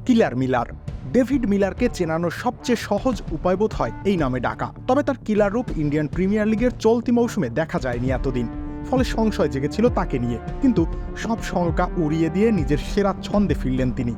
কিলার Miller. David মিলারকে চেনানোর সবচেয়ে সহজ উপায় বোধ হয় এই নামে ডাকা। তবে তার কিলার রূপ ইন্ডিয়ান প্রিমিয়ার লিগের চলতি মৌসুমে দেখা যায়নি এতদিন। ফলে সংশয় জেগেছিল তাকে নিয়ে, কিন্তু সব শঙ্কা উড়িয়ে দিয়ে নিজের সেরা ছন্দে ফিরলেন তিনি।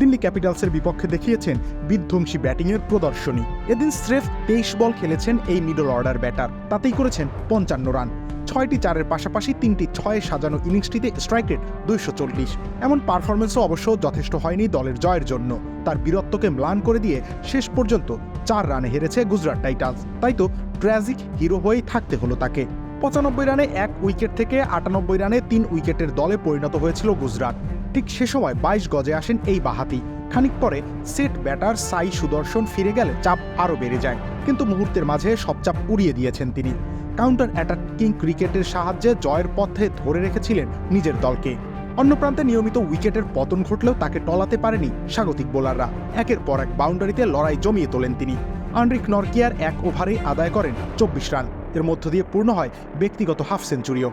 দিল্লি ক্যাপিটালসের বিপক্ষে দেখিয়েছেন বিধ্বংসী ব্যাটিংয়ের প্রদর্শনী। এদিন স্রেফ 23 বল খেলেছেন এই মিডল অর্ডার ব্যাটার, তাতেই করেছেন 55 রান। 6টি চারের পাশাপাশি 3টি 6-এ সাজানো ইনিংসটিতে স্ট্রাইক রেট 240। এমন পারফরমেন্সও অবশ্য যথেষ্ট হয়নি দলের জয়ের জন্য। তার বীরত্বকে ম্লান করে দিয়ে শেষ পর্যন্ত 4 রানে হেরেছে গুজরাট টাইটান্স। তাই তো ট্র্যাজিক হিরো হয়েই থাকতে হলো তাকে। 95 রানে 1 উইকেট থেকে 98 রানে 3 উইকেটের দলে পরিণত হয়েছিল গুজরাট। ঠিক সে সময় 22 গজে আসেন এই বাঁহাতি। খানিক পরে সেট ব্যাটার সাই সুদর্শন ফিরে গেলে চাপ আরও বেড়ে যায়, কিন্তু মুহূর্তের মাঝে সব চাপ উড়িয়ে দিয়েছেন তিনি। কাউন্টার অ্যাটাকিং ক্রিকেটের সাহায্যে জয়ের পথে ধরে রেখেছিলেন নিজের দলকে। অন্য প্রান্তে নিয়মিত উইকেটের পতন ঘটলেও তাকে টলাতে পারেনি স্বাগতিক বোলাররা। একের পর এক বাউন্ডারিতে লড়াই জমিয়ে তোলেন তিনি। আন্ড্রিক নরকিয়ার 1 ওভারেই আদায় করেন 24 রান। এর মধ্য দিয়ে পূর্ণ হয় ব্যক্তিগত হাফ সেঞ্চুরিও।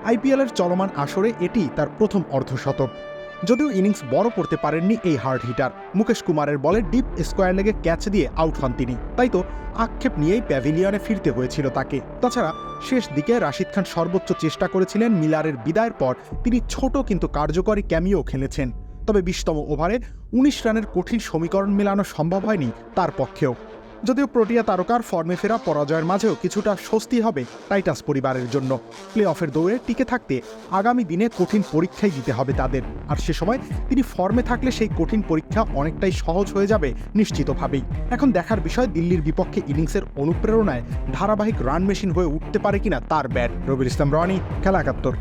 আইপিএলের চলমান আসরে এটি তার প্রথম অর্ধশতক। যদিও ইনিংস বড় করতে পারেননি এই হার্ড হিটার। মুকেশ কুমারের বলে ডিপ স্কোয়ার লেগে ক্যাচ দিয়ে আউট হন তিনি। তাই তো আক্ষেপ নিয়েই প্যাভিলিয়নে ফিরতে হয়েছিল তাকে। তাছাড়া শেষ দিকে রাশিদ খান সর্বোচ্চ চেষ্টা করেছিলেন। মিলারের বিদায়ের পর তিনি ছোট কিন্তু কার্যকরী ক্যামিও খেলেছেন। তবে 20তম ওভারে 19 রানের কঠিন সমীকরণ মেলানো সম্ভব হয়নি তার পক্ষেও। যদিও প্রোটিয়া তারকার ফর্মে ফেরা পরাজয়ের মাঝেও কিছুটা স্বস্তি হবে টাইটান্স পরিবারের জন্য। প্লে অফের দৌড়ে টিকে থাকতে আগামী দিনে কঠিন পরীক্ষাই দিতে হবে তাদের। আর সে সময় তিনি ফর্মে থাকলে সেই কঠিন পরীক্ষা অনেকটাই সহজ হয়ে যাবে নিশ্চিতভাবেই। এখন দেখার বিষয় দিল্লির বিপক্ষে ইনিংসের অনুপ্রেরণায় ধারাবাহিক রান মেশিন হয়ে উঠতে পারে কিনা তার ব্যাট। রবির ইসলাম রনি, খেলা 71।